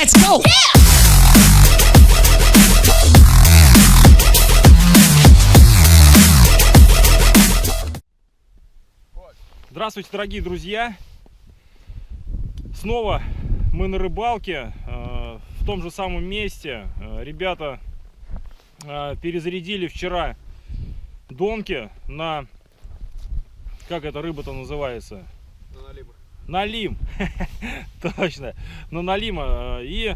Let's go! Здравствуйте, дорогие друзья! Снова мы на рыбалке, в том же самом месте. Ребята перезарядили вчера донки на... Как эта рыба-то называется? Налим. Точно, на налима. И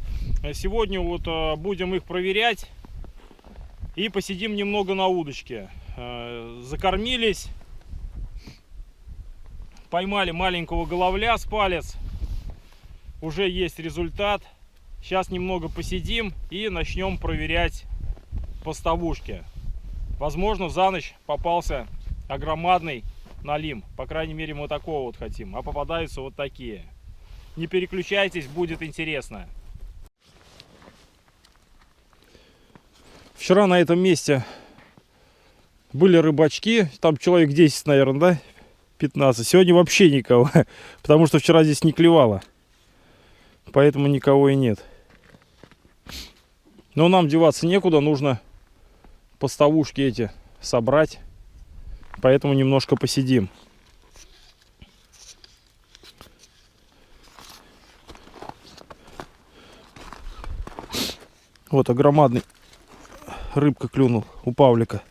сегодня вот будем их проверять и посидим немного на удочке. Закормились. Поймали маленького головля с палец. Уже есть результат. Сейчас немного посидим и начнем проверять поставушки. Возможно, за ночь попался огромадный налим. По крайней мере, мы такого вот хотим. А попадаются вот такие. Не переключайтесь, будет интересно. Вчера на этом месте были рыбачки. Там человек 10, наверное, да? 15. Сегодня вообще никого. Потому что вчера здесь не клевало. Поэтому никого и нет. Но нам деваться некуда. Нужно поставушки эти собрать. Поэтому немножко посидим. Вот огромадный рыбка клюнул у Павлика.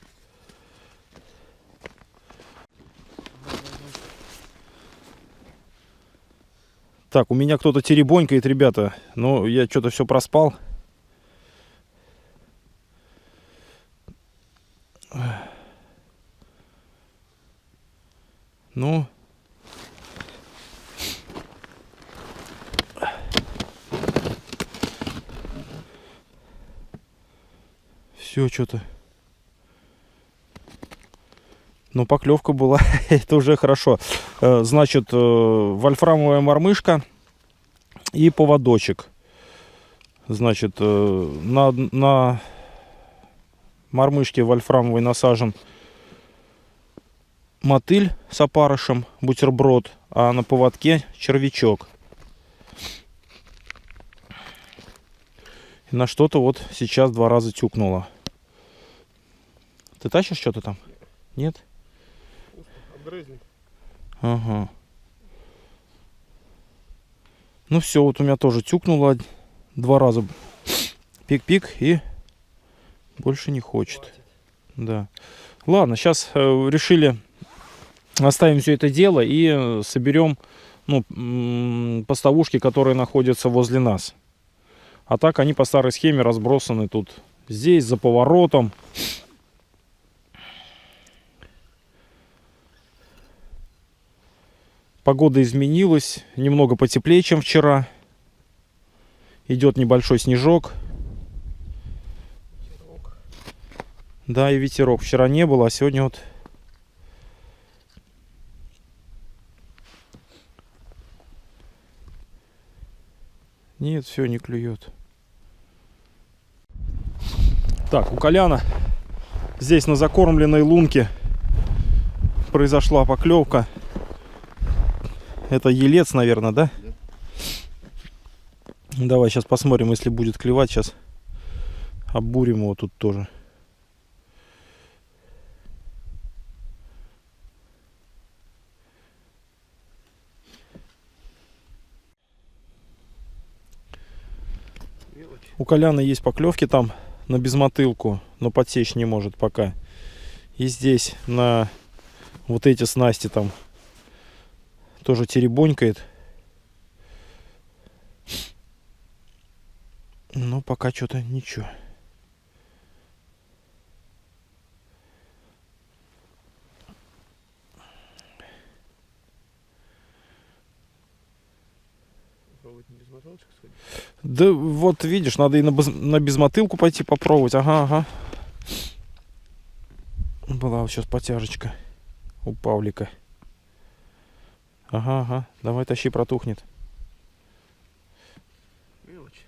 Так, у меня кто-то теребонькает, ребята. Но я что-то все проспал. Ну. Все что-то. Но поклевка была. Это уже хорошо. Значит, вольфрамовая мормышка и поводочек. Значит, на мормышке вольфрамовой насажен мотыль с опарышем, бутерброд, а на поводке червячок. И на что-то вот сейчас 2 раза тюкнуло. Ты тащишь что-то там? Нет? Обгрызник. Ага. Ну все, вот у меня тоже тюкнуло 2 раза. Пик-пик и больше не хочет. Хватит. Да. Ладно, сейчас решили оставим все это дело и соберем поставушки, которые находятся возле нас. А так они по старой схеме разбросаны тут. Здесь, за поворотом. Погода изменилась. Немного потеплее, чем вчера. Идет небольшой снежок. Ветерок. Да, и ветерок. Вчера не было, а сегодня вот... Нет, все, не клюет. Так, у Коляна здесь на закормленной лунке произошла поклевка. Это елец, наверное, да? Да. Давай сейчас посмотрим, если будет клевать. Сейчас оббурим его тут тоже. Мелочь. У Коляна есть поклевки там на безмотылку, но подсечь не может пока. И здесь на вот эти снасти там тоже теребонькает. Но пока что-то ничего. Попробовать на безмоталочку сходить. Да вот видишь, надо и на безмотылку пойти попробовать. Ага, ага. Была вот сейчас потяжечка у Павлика. Ага, ага. Давай тащи, протухнет. Мелочь.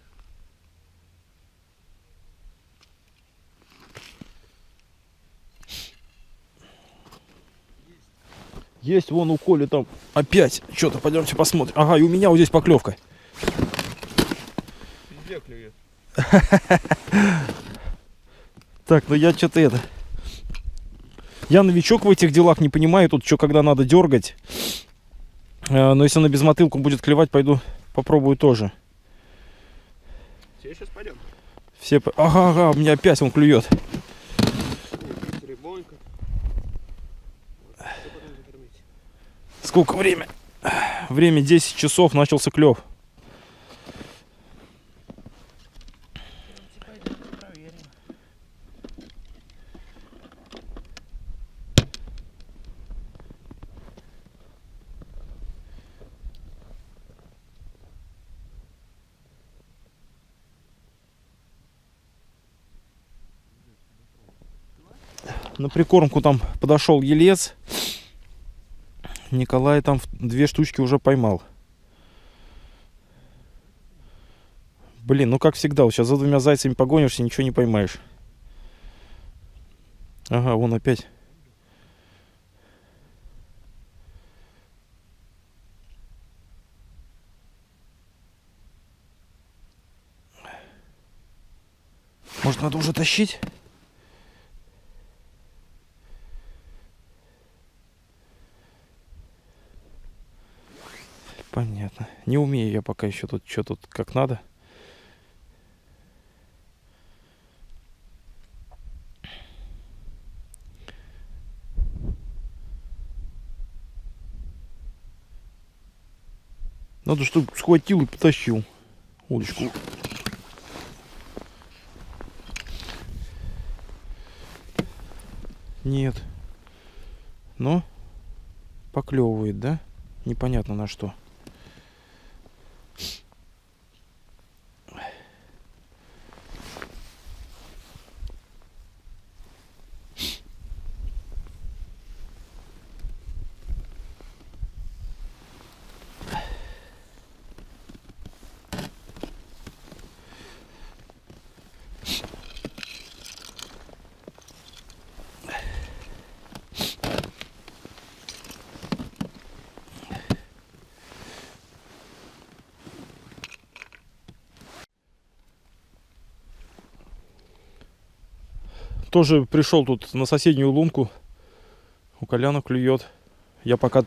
Есть вон у Коли там опять что-то. Пойдемте посмотрим. Ага, и у меня вот здесь поклевка. везде клюет. Так, ну я что-то это... Я новичок в этих делах, не понимаю тут, что когда надо дергать. Но если на безмотылку будет клевать, пойду попробую тоже. Все сейчас пойдем. Ага, у меня опять он клюет. Рыбонька. Сколько время? Время 10 часов, начался клев. На прикормку там подошел елец. Николай там 2 штучки уже поймал. Блин, ну как всегда, вот сейчас за 2 зайцами погонишься, ничего не поймаешь. Ага, вон опять. Может, надо уже тащить? Понятно. Не умею я пока еще тут, что тут как надо. Надо, чтобы схватил и потащил удочку. Нет. Но поклевывает, да? Непонятно на что. Тоже пришел тут на соседнюю лунку. У Коляна клюет. Я пока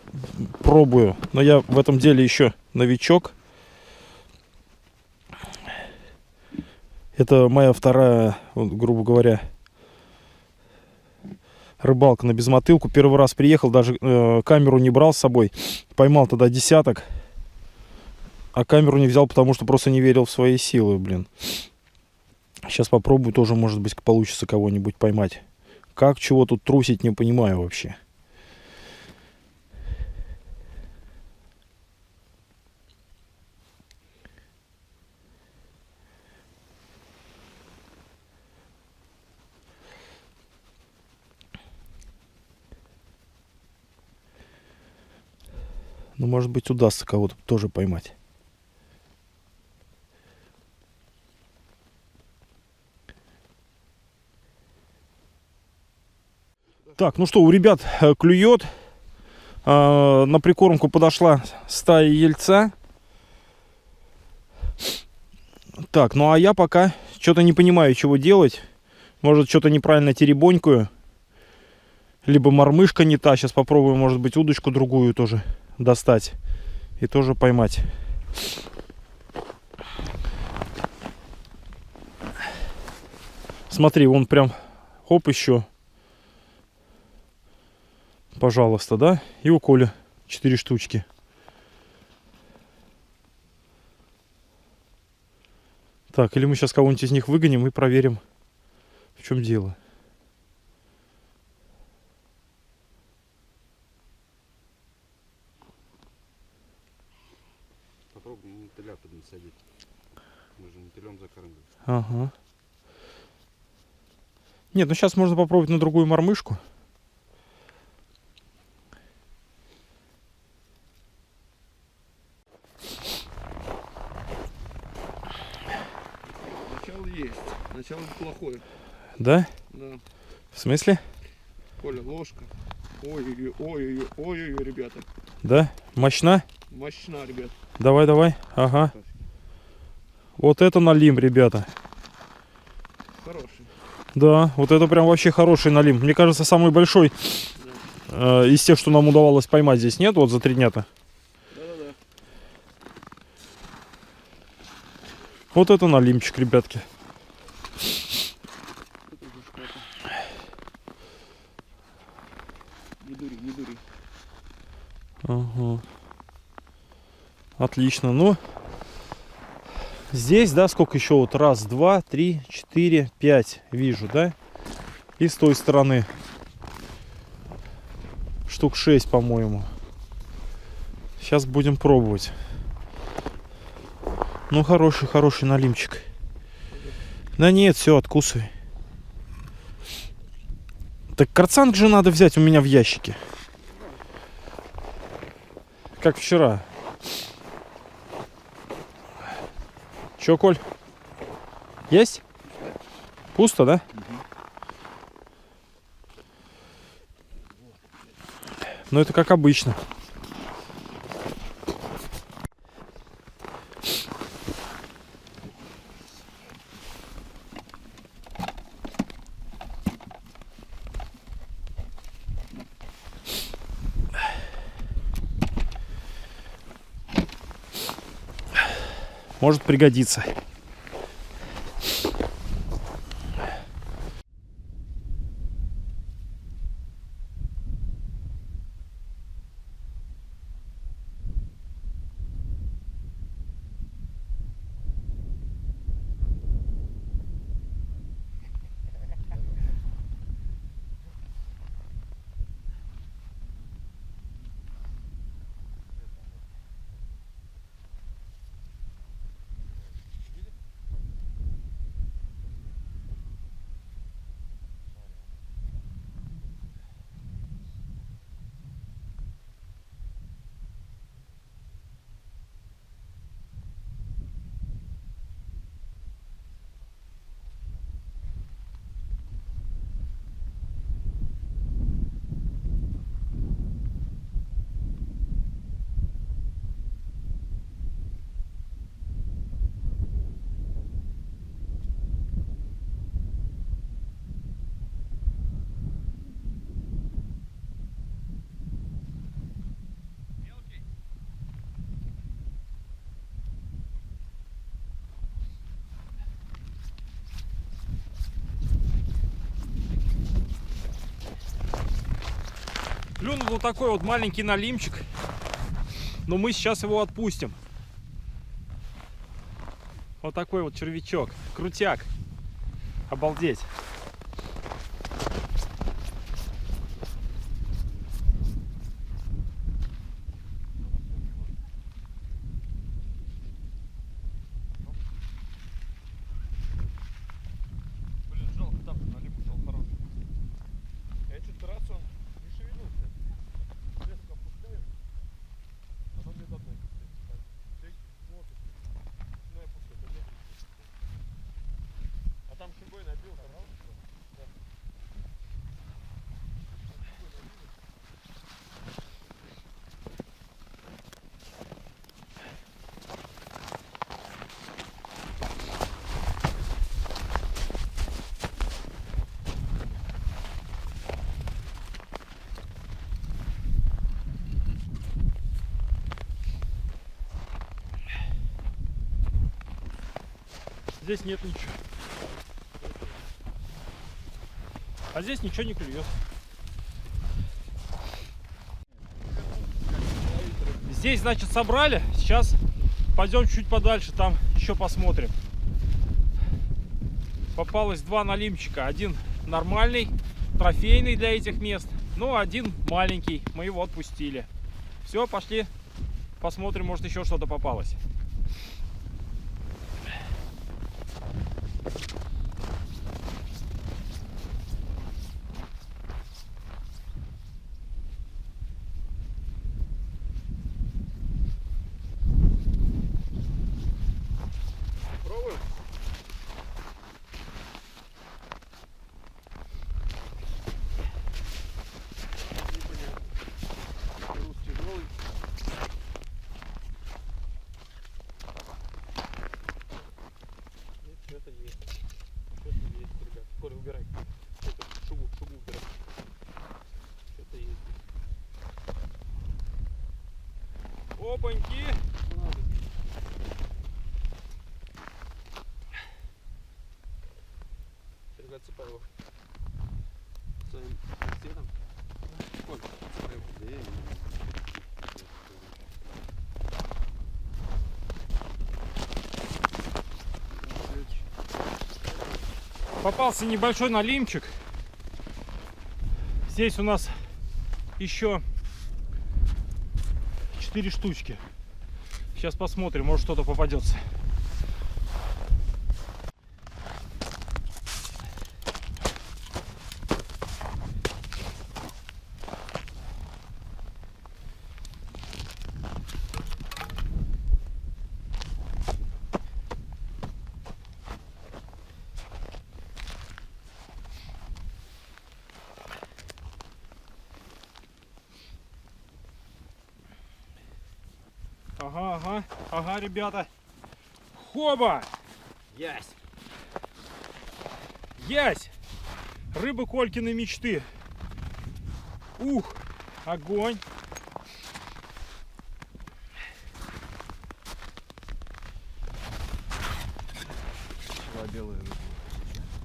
пробую. Но я в этом деле еще новичок. Это моя вторая, грубо говоря, рыбалка на безмотылку. Первый раз приехал, даже камеру не брал с собой. Поймал тогда десяток. А камеру не взял, потому что просто не верил в свои силы, блин. Сейчас попробую, тоже, может быть, получится кого-нибудь поймать. Как, чего тут трусить, не понимаю вообще. Ну, может быть, удастся кого-то тоже поймать. Так, ну что, у ребят клюет. На прикормку подошла стая ельца. Так, ну а я пока что-то не понимаю, чего делать. Может, что-то неправильно теребонькаю. Либо мормышка не та. Сейчас попробую, может быть, удочку другую тоже достать. И тоже поймать. Смотри, вон прям хоп еще. Пожалуйста, да? И у Коли 4 штучки. Так, или мы сейчас кого-нибудь из них выгоним и проверим, в чем дело. Попробуем мотыля поднасадить. Мы же мотылем закармливаем. Ага. Нет, ну сейчас можно попробовать на другую мормышку. Начало есть. Начало плохое. Да? Да. В смысле? Коля, ложка. Ой-ой-ой, ребята. Да? Мощна? Мощна, ребят. Давай, давай. Ага. Вот это налим, ребята. Хороший. Да, вот это прям вообще хороший налим. Мне кажется, самый большой из тех, что нам удавалось поймать здесь. Нет, вот за 3 дня-то. Да-да-да. Вот это налимчик, ребятки. Это уже что-то. Не дури, не дури. Ага. Отлично. Ну, здесь, да, сколько еще? Вот 1, 2, 3, 4, 5 вижу, да? И с той стороны штук 6, по-моему. Сейчас будем пробовать. Ну, хороший налимчик. Да нет, все, откусывай. Так карцанг же надо взять у меня в ящике. Как вчера. Че, Коль? Есть? Пусто, да? Ну, это как обычно. Может пригодиться. Клюнул вот такой вот маленький налимчик, но мы сейчас его отпустим. Вот такой вот червячок, крутяк, обалдеть. Блин, жалко, там налим ушел хороший. Я чуть раз он не шевелился. Резко опускаю. Оно мне до дна. Смотрит. Ну я пускаю, это нет. А там шингой набил, пожалуйста. Да. Здесь нет ничего. А здесь ничего не клюет. Здесь, значит, собрали. Сейчас пойдем чуть подальше, там еще посмотрим. Попалось 2 налимчика. Один нормальный, трофейный для этих мест. Ну, один маленький. Мы его отпустили. Все, пошли. Посмотрим, может еще что-то попалось. Что-то есть. Что-то есть, ребят. Коля, убирай. Это, шугу убирай. Что-то есть. Опаньки. Сейчас отсыпай его. Своим цветом. Коль, отсыпай его. Да я не... Попался небольшой налимчик. Здесь у нас еще 4 штучки. Сейчас посмотрим, может что-то попадется. Ага, ребята. Хоба! Ясь! Ясь! Рыба Колькиной мечты. Ух, огонь! Белая рыба.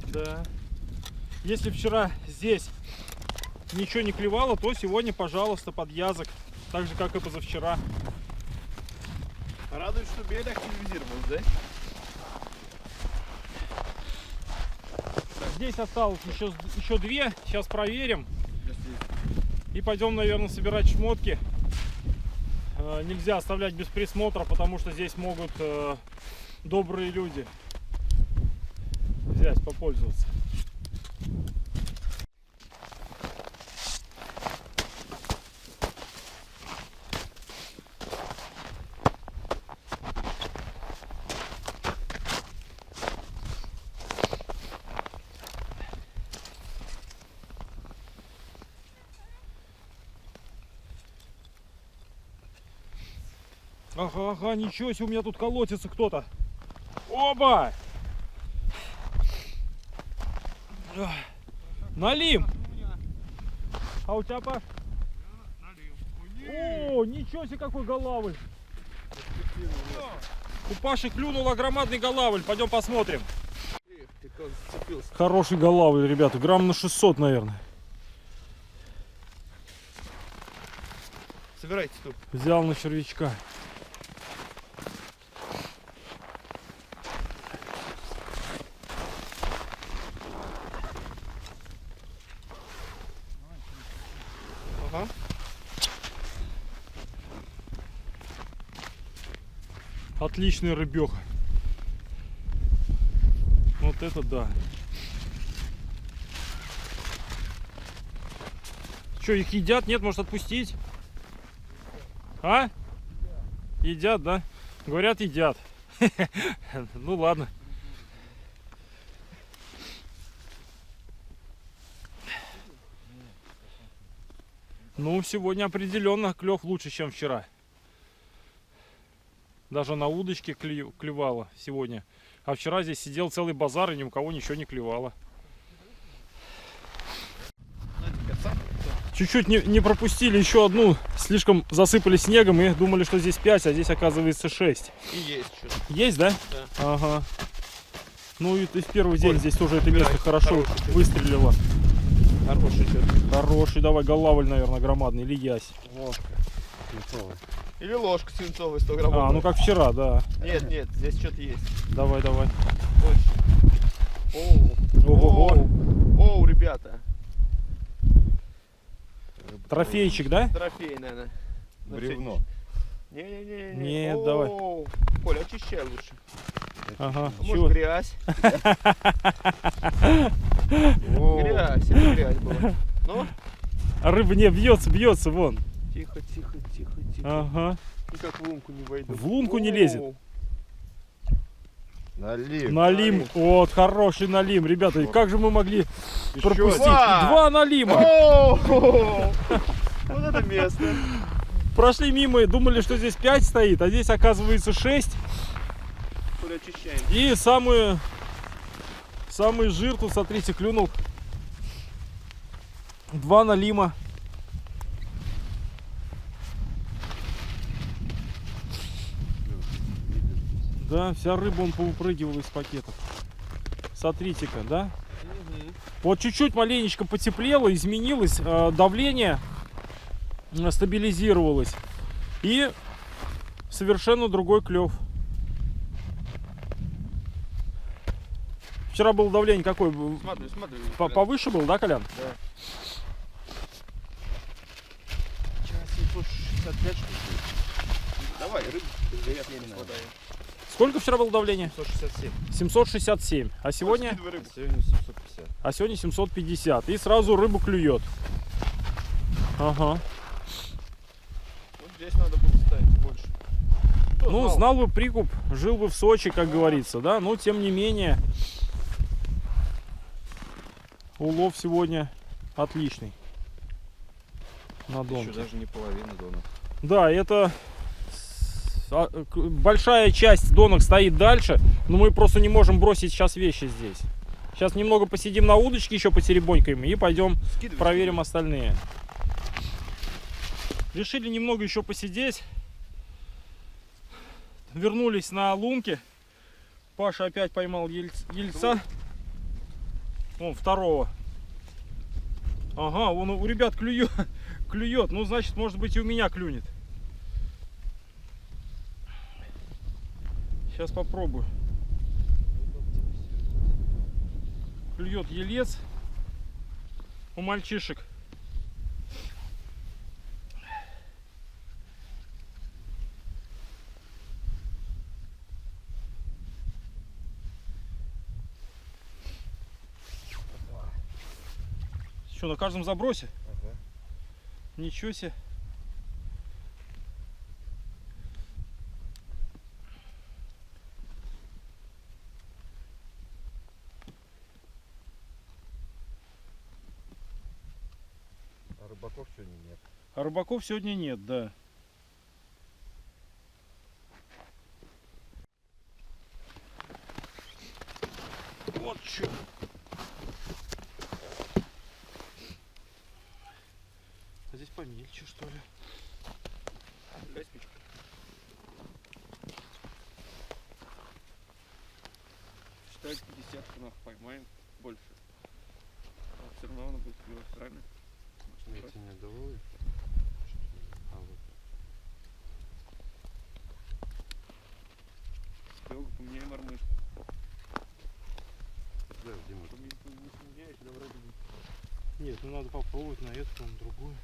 Да. Если вчера здесь ничего не клевало, то сегодня, пожалуйста, подъязок. Так же, как и позавчера. Радует, что белый активизировался, да? Здесь осталось еще 2. Сейчас проверим. И пойдем, наверное, собирать шмотки. Нельзя оставлять без присмотра, потому что здесь могут добрые люди взять, попользоваться. Ага, ничего себе, у меня тут колотится кто-то. Оба! Налим! А у тебя, Паш? О, ничего себе, какой голавль! У Паши клюнула громадный голавль. Пойдем посмотрим. Хороший голавль, ребята. Грамм на 600, наверное. Собирайте тут. Взял на червячка. Ага. Отличный рыбех. Вот это да. Что, их едят? Нет, может отпустить? А? Едят, да? Говорят, едят. Ну ладно. Ну, сегодня определенно клев лучше, чем вчера. Даже на удочке клевало сегодня. А вчера здесь сидел целый базар, и ни у кого ничего не клевало. Чуть-чуть не пропустили еще одну. Слишком засыпали снегом и думали, что здесь 5, а здесь оказывается 6. И есть что-то. Есть, да? Да. Ага. Ну и в первый день здесь тоже это убирай. место хорошо Хороший выстрелило. Хороший что-то. Хороший, давай, голавль, наверное, громадный, или ясь. Ложка. Свинцовый. Или ложка свинцовая 100 граммов. А, ну как вчера, да. Нет, здесь что-то есть. Давай. Оу. Ого-го. Оу, ребята. Трофейчик, да? Трофей, наверное. Бревно. Не-не-не. Нет, давай. Коля, очищай лучше. Ага. А может, Чего? грязь? Грязь, это грязь была. Ну? А рыба не бьется, вон. Тихо. Ага. Никак в лунку не войду. В лунку не лезет. Оу. Налим. Налим. Вот, хороший налим. Ребята, как же мы могли пропустить? Два. 2 налима. Оу. Вот это место. Прошли мимо и думали, что здесь 5 стоит, а здесь оказывается 6. Коля, очищаем. И самую Самый жир тут, смотрите, клюнул 2 налима. Да, вся рыба он поупрыгивала из пакетов. Смотрите-ка, да? Вот чуть-чуть маленечко потеплело, изменилось, давление стабилизировалось. И совершенно другой клев. Вчера было давление какое? Смотри, смотри. Повыше был, да, Колян? Да. Сейчас 765 штук. Давай, рыбу. Сколько вчера было давление? 767. 767. А сегодня? Сегодня 750. А сегодня 750. И сразу рыбу клюет. Ага. Вот здесь надо было ставить больше. Ну, знал бы прикуп, жил бы в Сочи, как говорится, да. Но тем не менее, улов сегодня отличный. На донке. Еще даже не половина донок. Да, это большая часть донок стоит дальше, но мы просто не можем бросить сейчас вещи здесь. Сейчас немного посидим на удочке, еще потеребонькаем и пойдем проверим остальные. Решили немного еще посидеть. Вернулись на лунки. Паша опять поймал ельца. Вон, второго. Ага, он у ребят клюет. Клюет. Ну, значит, может быть, и у меня клюнет. Сейчас попробую. Клюет елец у мальчишек. Что, на каждом забросе? Ага. Ничего себе. А рыбаков сегодня нет. А рыбаков сегодня нет, да. Вот чё. А здесь помельче, что ли? Дай спичку. Считай, 50 поймаем больше. А все равно она будет клевать, правильно? Эти не отдавали? А вот. Строго поменяем мормышку. Да, Дима. Не поменяешь, да вроде бы. Нет, ну надо попробовать на эту, на другую.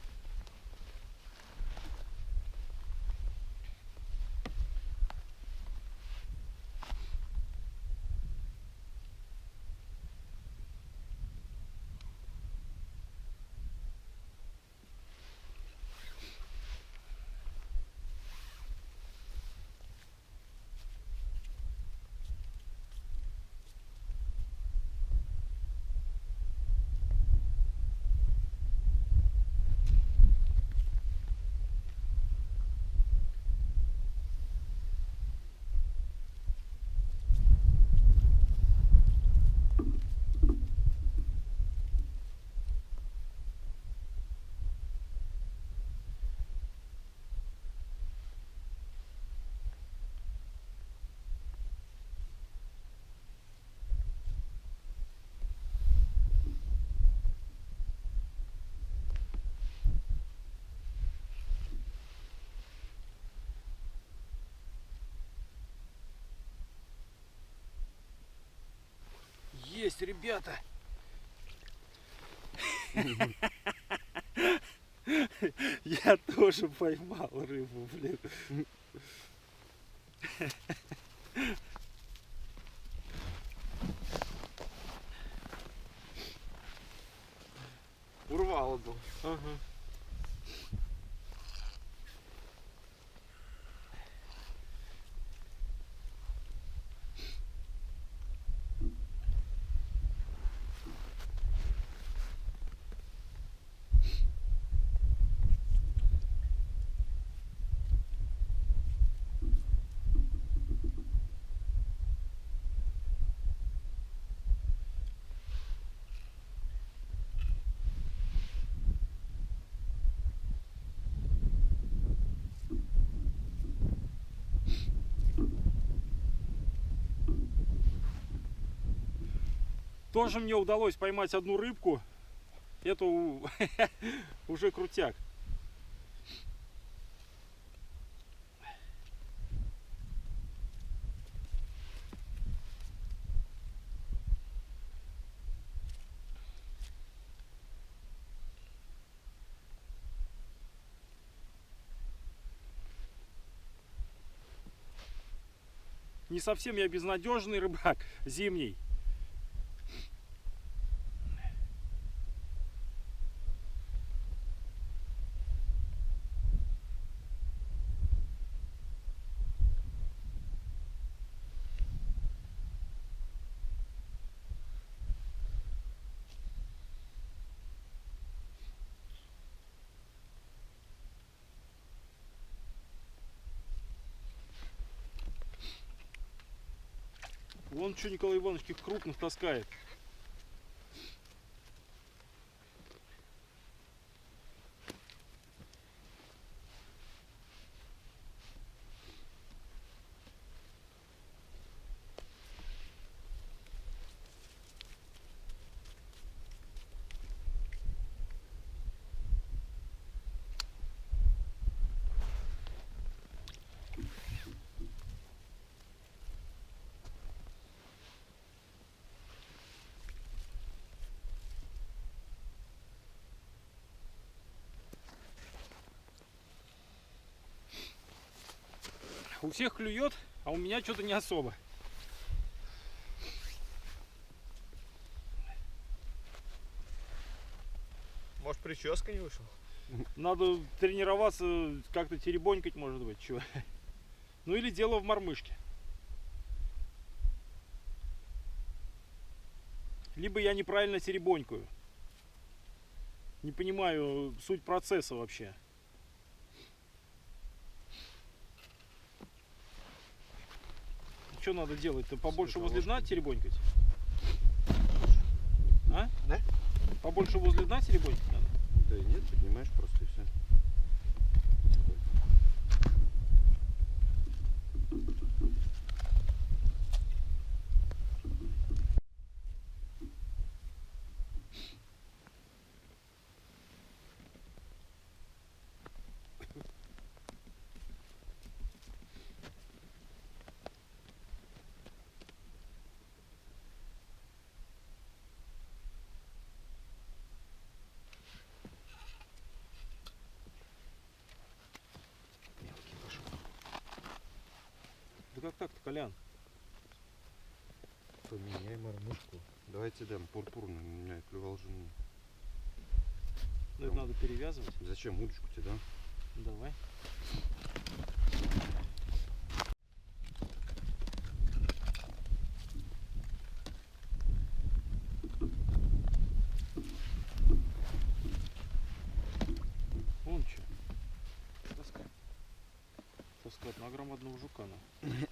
Есть, ребята. Я тоже поймал рыбу, блин. Урвало был. Ага. Тоже мне удалось поймать одну рыбку. Это уже крутяк. Не совсем я безнадежный рыбак зимний. Вон что Николай Иванович каких крупных таскает. У всех клюет, а у меня что-то не особо. Может, прическа не вышла? Надо тренироваться, как-то теребонькать, может быть, чего. Ну или дело в мормышке. Либо я неправильно теребонькаю. Не понимаю суть процесса вообще. Что надо делать-то? Побольше возле дна теребонькать? А? Да? Побольше возле дна теребонькать надо? Да нет, поднимаешь просто и все. Да как так-то, Колян? Поменяй мормышку. Давайте дам пурпурную, у меня клювал жену. Ну, это надо перевязывать. Зачем удочку тебе, да? Давай. Вон что. Таскать на грамм одного жука надо.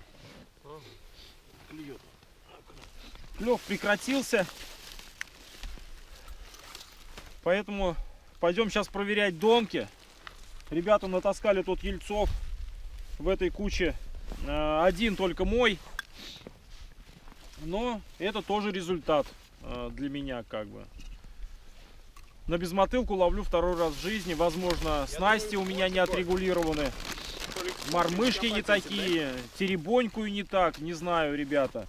Клюет. Клев прекратился. Поэтому пойдем сейчас проверять донки. Ребята натаскали тут ельцов в этой куче. Один только мой. Но это тоже результат для меня как бы. На безмотылку ловлю второй раз в жизни. Возможно, снасти у меня не отрегулированы. Мормышки не такие. Теребонькую не так. Не знаю, ребята.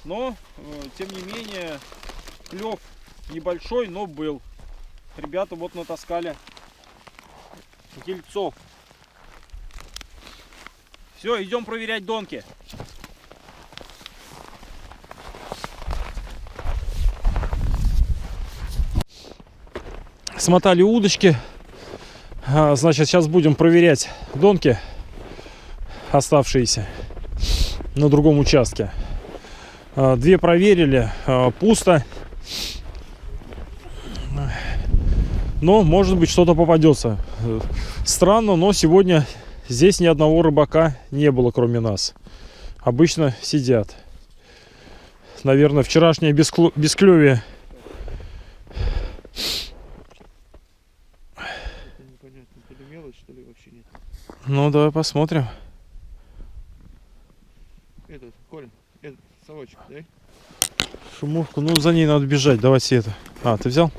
Но, тем не менее, клев небольшой, но был. Ребята вот натаскали ельцов. Все, идем проверять донки. Смотали удочки. Значит, сейчас будем проверять донки, оставшиеся на другом участке. Две проверили, пусто. Но может быть что-то попадется. Странно, но сегодня здесь ни одного рыбака не было, кроме нас. Обычно сидят. Наверное, вчерашнее бесклёвие. Непонятно, то ли мелочь, что ли вообще нет. Ну, давай посмотрим. Этот, Коль, этот совочек, дай. Шумовку. Ну, за ней надо бежать. Давайте это. А, ты взял?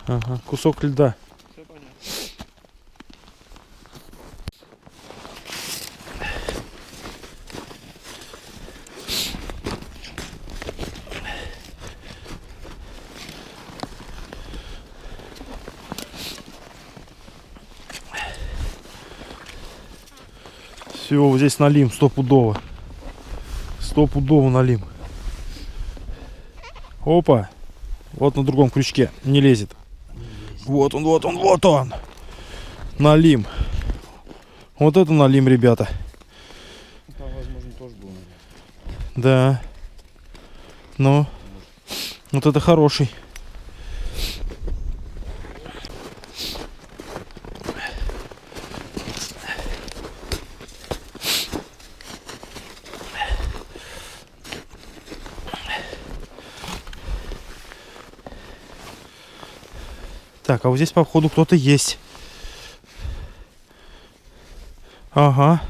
Ага, кусок льда. Все понятно. Все, вот здесь налим, стопудово. Стопудово налим. Опа. Вот на другом крючке. Не лезет. Вот он, вот он, вот он. Налим. Вот это налим, ребята. Там, возможно, тоже был. Да. Ну. Вот это хороший. Так, а вот здесь, походу, кто-то есть. Ага.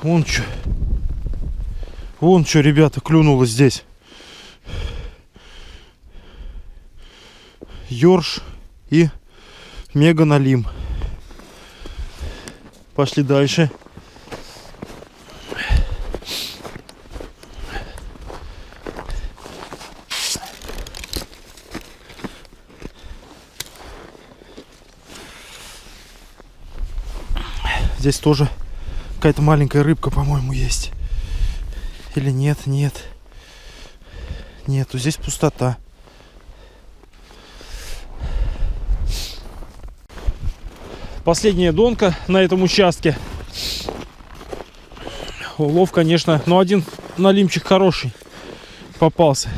Вон что. Вон что, ребята, клюнуло здесь. Ёрш и мега налим. Пошли дальше. Здесь тоже какая-то маленькая рыбка, по-моему, есть. Или нет, нет. Нету, здесь пустота. Последняя донка на этом участке. Улов, конечно, но один налимчик хороший попался.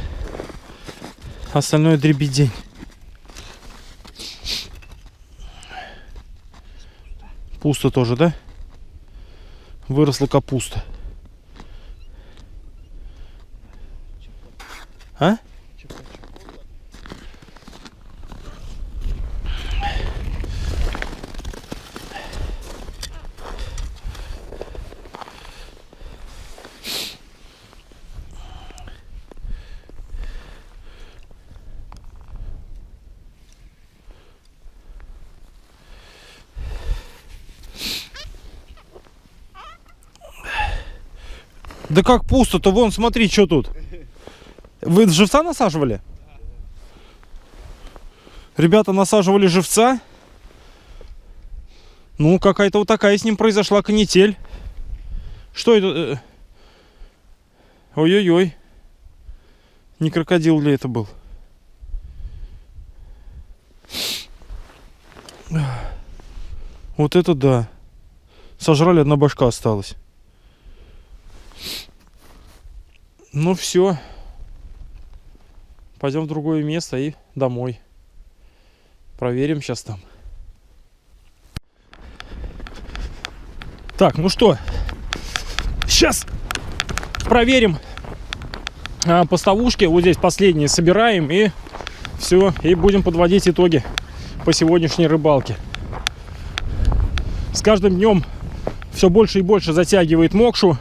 Остальное дребедень. Пусто тоже, да? Выросла капуста. А? Да как пусто-то, вон, смотри, что тут. Вы живца насаживали? Ребята насаживали живца. Ну, какая-то вот такая с ним произошла канитель. Что это? Ой-ой-ой. Не крокодил ли это был? Вот это да. Сожрали, одна башка осталась. Ну все. Пойдем в другое место и домой. Проверим сейчас там. Так, ну что. Сейчас проверим поставушки. Вот здесь последние собираем и все. И будем подводить итоги по сегодняшней рыбалке. С каждым днем все больше и больше затягивает мокшу.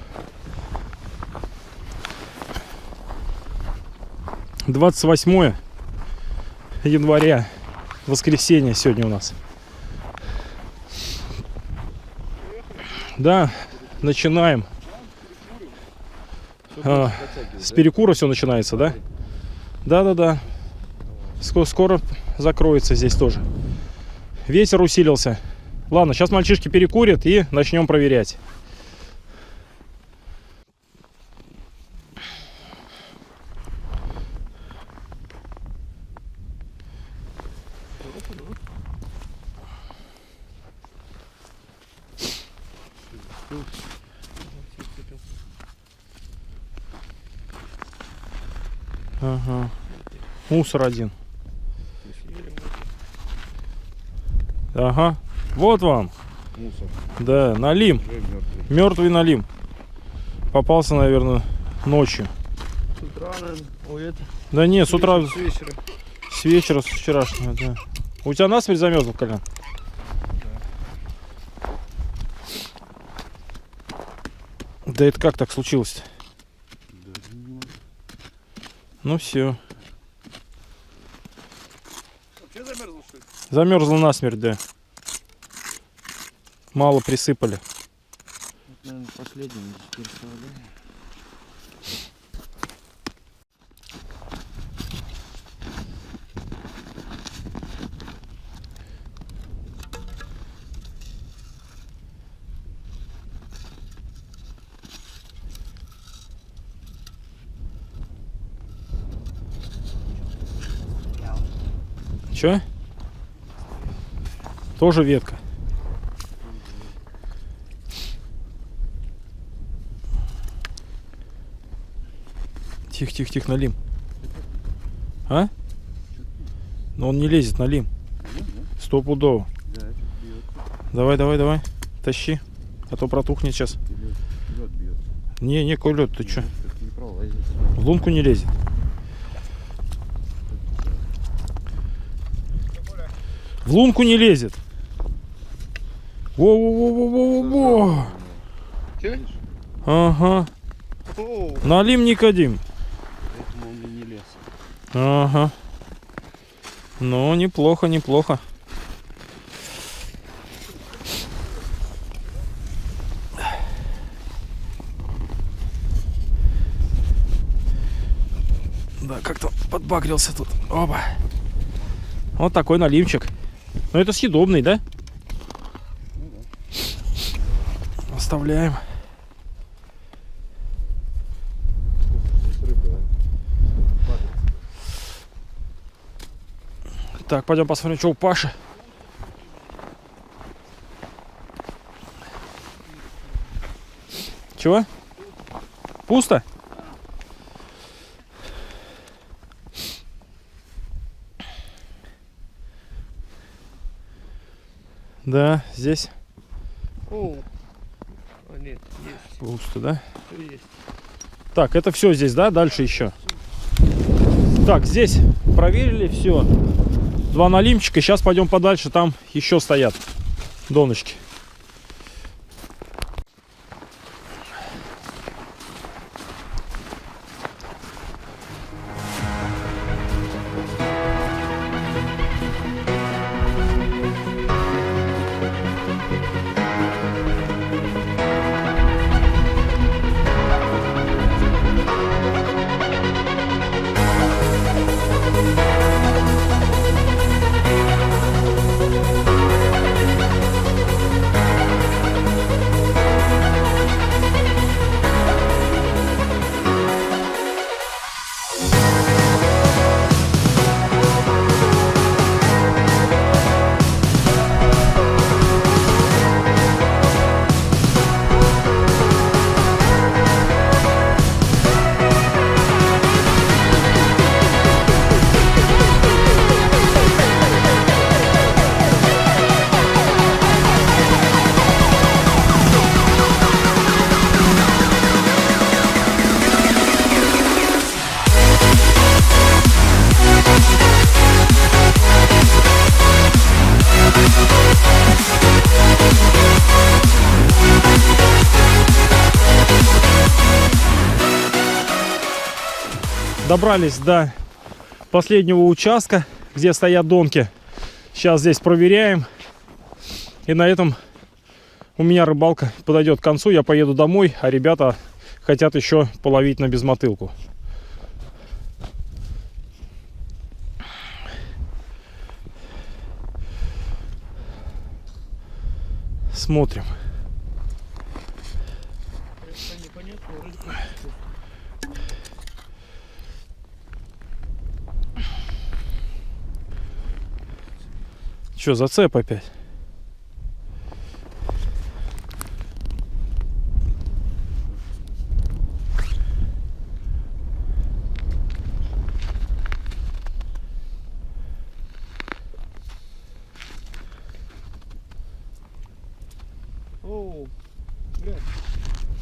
28 января, воскресенье сегодня у нас. Да, начинаем. С перекура все начинается, да? Да-да-да. Скоро закроется здесь тоже. Ветер усилился. Ладно, сейчас мальчишки перекурят и начнем проверять. Ага. Мусор один. Ага. Вот вам. Мусор. Да, налим. Уже мертвый. Мертвый налим. Попался, наверное, ночью. С утра, наверное. Ой, это. Да нет, с утра, С вечера. с вечера, с вчерашнего, да. У тебя насмерть замерзл, Колян? Да это как так случилось-то? Ну все. Вообще замерзло, что ли? Замерзла насмерть, да. Мало присыпали. Вот, наверное, последний теперь оставляем. Че? Тоже ветка. Тихо, тихо, тихо, налим. А? Но он не лезет, налим. Стопудово. Да, это бьет. Давай, давай, давай. Тащи. А то протухнет сейчас. Лед бьет. Не, какой лед, ты че? Это не пролазит. В лунку не лезет. В лунку не лезет. Во-во-во-во-во-во. Че? Ага. О, Налим Никодим. Поэтому он и не лез. Ага. Ну, неплохо, неплохо. Да, как-то подбагрился тут. Оба. Вот такой налимчик. Ну, это съедобный, да? Оставляем. Здесь рыба. Так, пойдем посмотрим, что у Паши. Чего? Пусто? Да, здесь о. А, нет, есть. пусто, да? Всё есть. Так, это все здесь, да? Дальше еще. Так, здесь проверили все. Два налимчика. Сейчас пойдем подальше. Там еще стоят донышки. Добрались до последнего участка, где стоят донки. Сейчас здесь проверяем. И на этом у меня рыбалка подойдет к концу. Я поеду домой, а ребята хотят еще половить на безмотылку. Смотрим. Что, зацеп опять?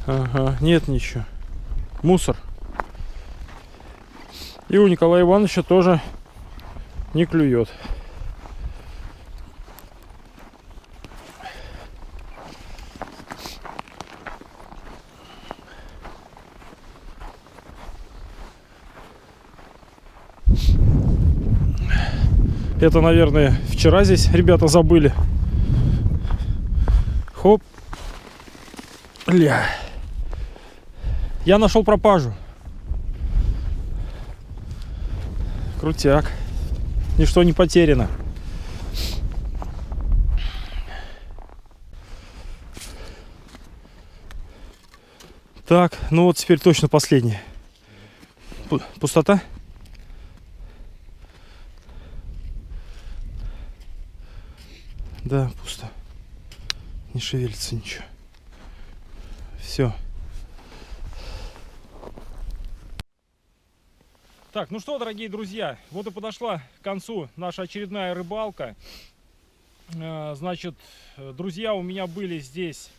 Ага, нет ничего. Мусор. И у Николая Ивановича тоже не клюет. Это, наверное, вчера здесь ребята забыли. Хоп. Ля. Я нашел пропажу. Крутяк. Ничто не потеряно. Так, ну вот теперь точно последний. Пустота? Да, пусто. Не шевелится ничего. Все. Так, ну что, дорогие друзья, вот и подошла к концу наша очередная рыбалка. Значит, друзья у меня были здесь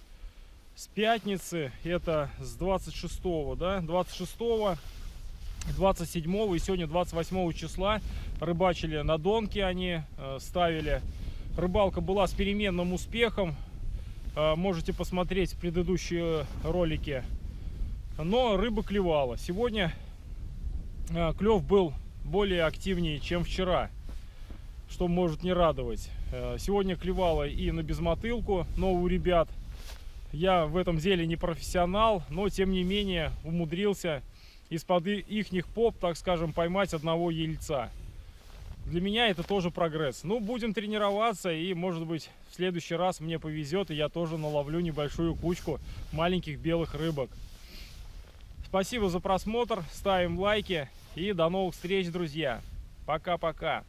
с пятницы, это с 26-го, да, 26-го, 27-го и сегодня 28 числа рыбачили на Донке, они ставили. Рыбалка была с переменным успехом, можете посмотреть предыдущие ролики, но рыба клевала. Сегодня клев был более активнее, чем вчера, что может не радовать. Сегодня клевала и на безмотылку, но у ребят. Я в этом деле не профессионал, но тем не менее умудрился из-под ихних поп, так скажем, поймать одного ельца. Для меня это тоже прогресс. Ну, будем тренироваться, и, может быть, в следующий раз мне повезет, и я тоже наловлю небольшую кучку маленьких белых рыбок. Спасибо за просмотр, ставим лайки, и до новых встреч, друзья. Пока-пока.